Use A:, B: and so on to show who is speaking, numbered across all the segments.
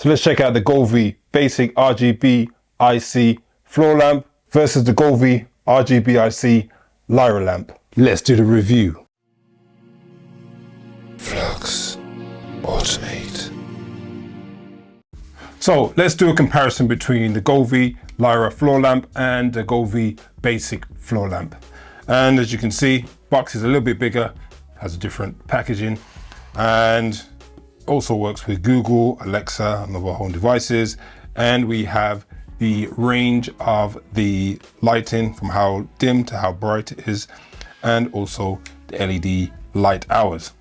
A: So let's check out the Govee Basic RGBIC floor lamp versus the Govee RGBIC Lyra lamp. Let's do the review. Flux, automate. So let's do a comparison between the Govee Lyra floor lamp and the Govee Basic floor lamp. And as you can see, box is a little bit bigger, has a different packaging, and also works with Google, Alexa, and other home devices. And we have the range of the lighting from how dim to how bright it is, and also the LED light hours.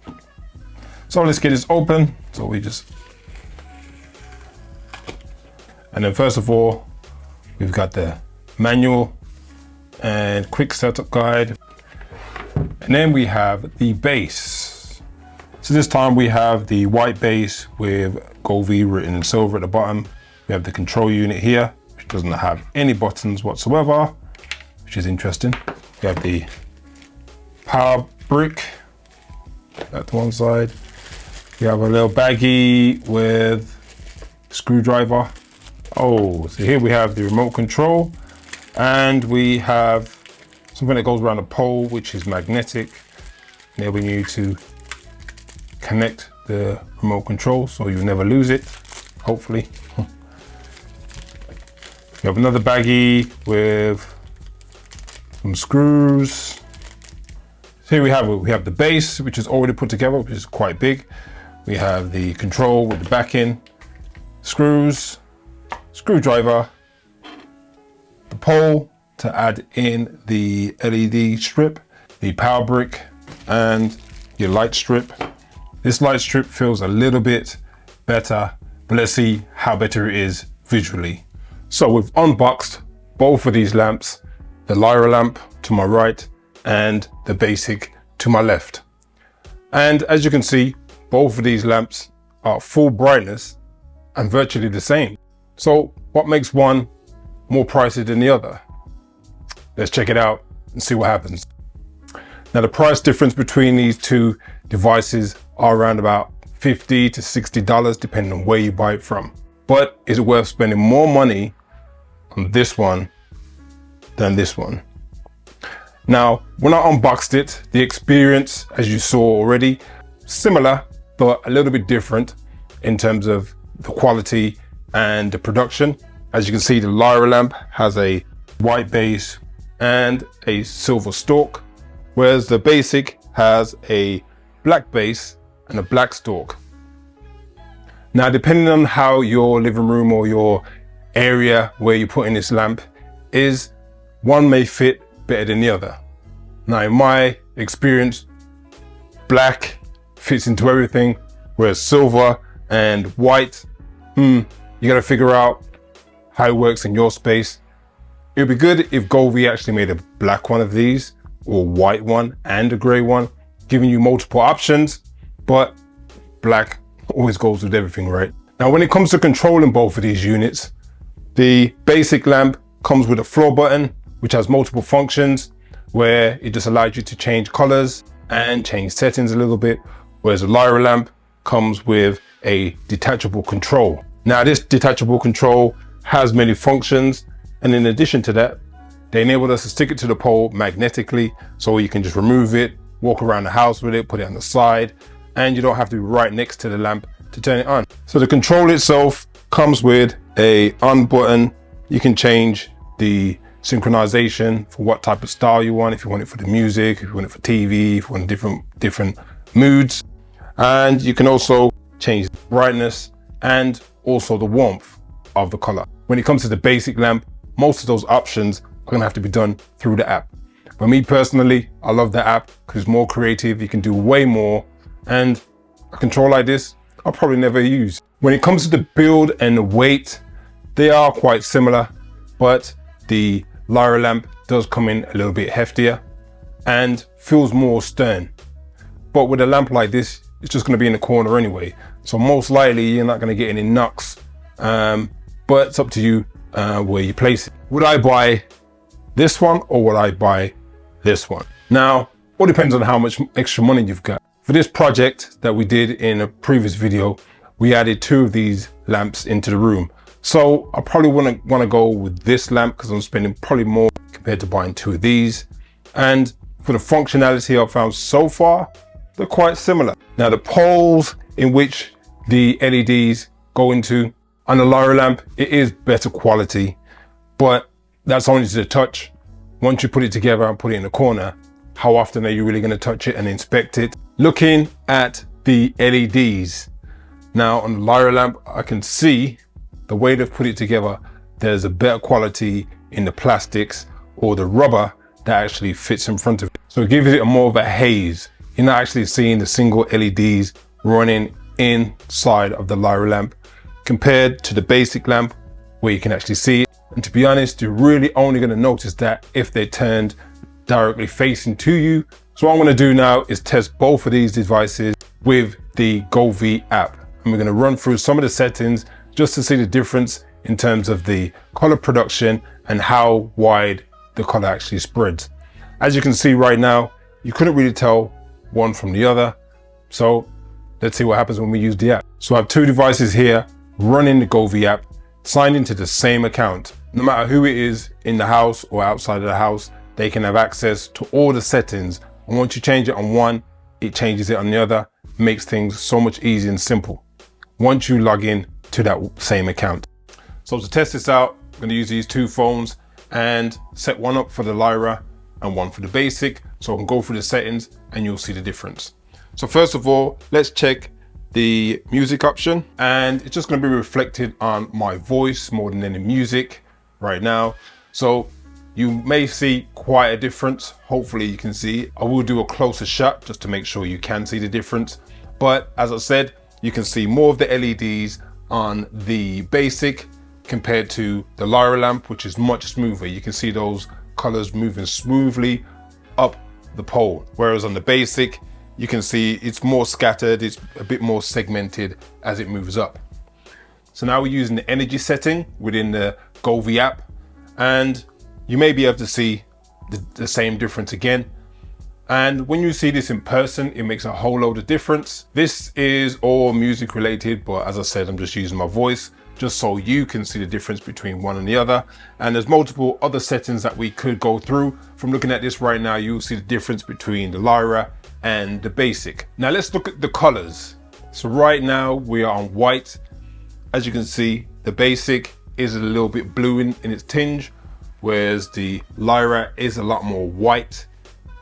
A: So let's get this open. So and then first of all, we've got the manual and quick setup guide. And then we have the base. So this time we have the white base with Govee written in silver at the bottom. We have the control unit here, which doesn't have any buttons whatsoever, which is interesting. We have the power brick at the one side. We have a little baggie with screwdriver. Oh, so here we have the remote control, and we have something that goes around a pole, which is magnetic. There we need to connect the remote control so you never lose it, hopefully. We have another baggie with some screws. So here we have the base, which is already put together, which is quite big. We have the control with the backing, screws, screwdriver, the pole to add in the LED strip, the power brick, and your light strip. This light strip feels a little bit better, but let's see how better it is visually. So we've unboxed both of these lamps, the Lyra lamp to my right and the Basic to my left. And as you can see, both of these lamps are full brightness and virtually the same. So what makes one more pricey than the other? Let's check it out and see what happens. Now the price difference between these two devices are around about $50 to $60 depending on where you buy it from. But is it worth spending more money on this one than this one? Now, when I unboxed it, the experience, as you saw already, similar, but a little bit different in terms of the quality and the production. As you can see, the Lyra lamp has a white base and a silver stalk, whereas the Basic has a black base and a black stalk. Now, depending on how your living room or your area where you put in this lamp is, one may fit better than the other. Now, in my experience, black fits into everything, whereas silver and white, you gotta figure out how it works in your space. It'd be good if Govee actually made a black one of these, or white one and a gray one, giving you multiple options, but black always goes with everything, right? Now, when it comes to controlling both of these units, the Basic lamp comes with a floor button, which has multiple functions, where it just allows you to change colors and change settings a little bit, whereas the Lyra lamp comes with a detachable control. Now, this detachable control has many functions, and in addition to that, they enabled us to stick it to the pole magnetically, so you can just remove it, walk around the house with it, put it on the side, and you don't have to be right next to the lamp to turn it on. So the control itself comes with a on button. You can change the synchronization for what type of style you want, if you want it for the music, if you want it for TV, if you want different moods. And you can also change the brightness and also the warmth of the color. When it comes to the Basic lamp, most of those options are gonna have to be done through the app. For me personally, I love the app because it's more creative, you can do way more, and a control like this, I'll probably never use. When it comes to the build and the weight, they are quite similar, but the Lyra lamp does come in a little bit heftier and feels more stern. But with a lamp like this, it's just gonna be in the corner anyway. So most likely you're not gonna get any knocks, but it's up to you where you place it. Would I buy this one or would I buy this one? Now, all depends on how much extra money you've got. For this project that we did in a previous video, we added 2 of these lamps into the room. So I probably want to go with this lamp because I'm spending probably more compared to buying 2 of these. And for the functionality I've found so far, they're quite similar. Now the poles in which the LEDs go into on the Lyra lamp, it is better quality, but that's only to the touch. Once you put it together and put it in the corner, how often are you really going to touch it and inspect it? Looking at the LEDs, now on the Lyra lamp, I can see the way they've put it together, there's a better quality in the plastics or the rubber that actually fits in front of it. So it gives it more of a haze. You're not actually seeing the single LEDs running inside of the Lyra lamp compared to the basic lamp where you can actually see it. And to be honest, you're really only going to notice that if they're turned directly facing to you. So what I'm going to do now is test both of these devices with the Govee app. And we're going to run through some of the settings just to see the difference in terms of the color production and how wide the color actually spreads. As you can see right now, you couldn't really tell one from the other. So let's see what happens when we use the app. So I have 2 devices here running the Govee app, signed into the same account. No matter who it is in the house or outside of the house, they can have access to all the settings. And once you change it on one, it changes it on the other. Makes things so much easier and simple once you log in to that same account. So to test this out, I'm going to use these 2 phones and set one up for the Lyra and one for the basic, so I can go through the settings and you'll see the difference. So first of all, let's check the music option, and it's just going to be reflected on my voice more than any music right now. So you may see quite a difference. Hopefully you can see. I will do a closer shot just to make sure you can see the difference. But as I said, you can see more of the LEDs on the basic compared to the Lyra lamp, which is much smoother. You can see those colors moving smoothly up the pole. Whereas on the basic, you can see it's more scattered, it's a bit more segmented as it moves up. So now we're using the energy setting within the Govee app, and you may be able to see the same difference again. And when you see this in person, it makes a whole load of difference. This is all music related, but as I said, I'm just using my voice just so you can see the difference between one and the other. And there's multiple other settings that we could go through. From looking at this right now, you'll see the difference between the Lyra and the basic. Now let's look at the colors. So right now we are on white. As you can see, the basic is a little bit blue in its tinge, whereas the Lyra is a lot more white,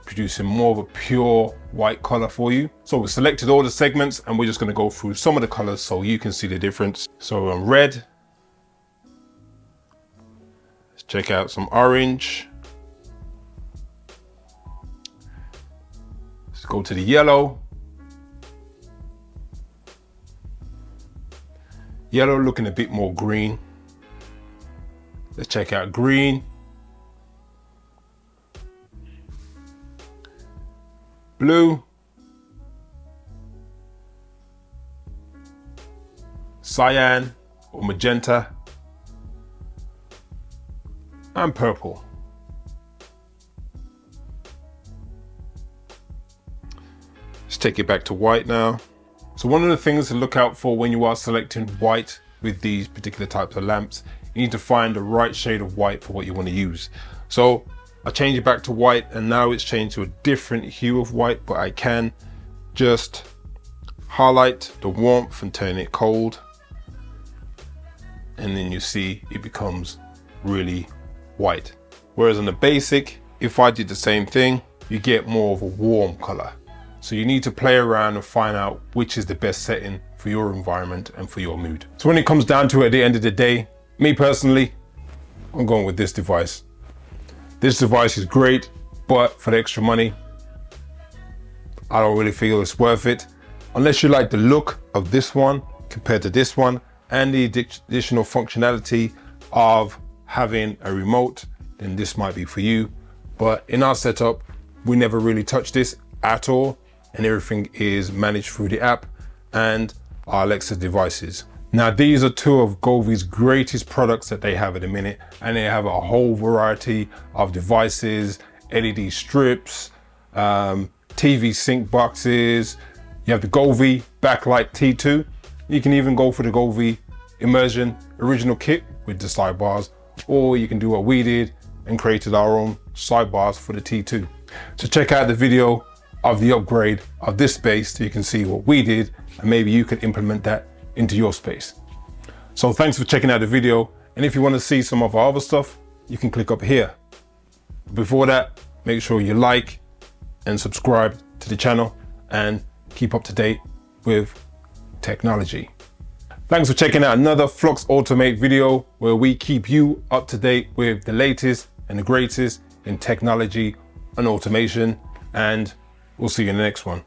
A: producing more of a pure white color for you. So we selected all the segments and we're just going to go through some of the colors so you can see the difference. So on red, let's check out some orange. Let's go to the yellow. Yellow looking a bit more green. Let's check out green. Blue, cyan or magenta, and purple. Let's take it back to white now. So one of the things to look out for when you are selecting white with these particular types of lamps, you need to find the right shade of white for what you want to use. So I change it back to white and now it's changed to a different hue of white, but I can just highlight the warmth and turn it cold. And then you see it becomes really white. Whereas on the basic, if I did the same thing, you get more of a warm color. So you need to play around and find out which is the best setting for your environment and for your mood. So when it comes down to it at the end of the day, me personally, I'm going with this device. This device is great, but for the extra money, I don't really feel it's worth it. Unless you like the look of this one compared to this one and the additional functionality of having a remote, then this might be for you. But in our setup, we never really touch this at all, and everything is managed through the app and our Alexa devices. Now, these are 2 of Govee's greatest products that they have at the minute, and they have a whole variety of devices, LED strips, TV sync boxes. You have the Govee Backlight T2, You can even go for the Govee Immersion original kit with the sidebars, or you can do what we did and created our own sidebars for the T2. So check out the video of the upgrade of this space so you can see what we did, and maybe you could implement that into your space. So thanks for checking out the video, and if you want to see some of our other stuff, you can click up here. Before that, make sure you like and subscribe to the channel and keep up to date with technology. Thanks for checking out another Flux Automate video where we keep you up to date with the latest and the greatest in technology and automation, and we'll see you in the next one.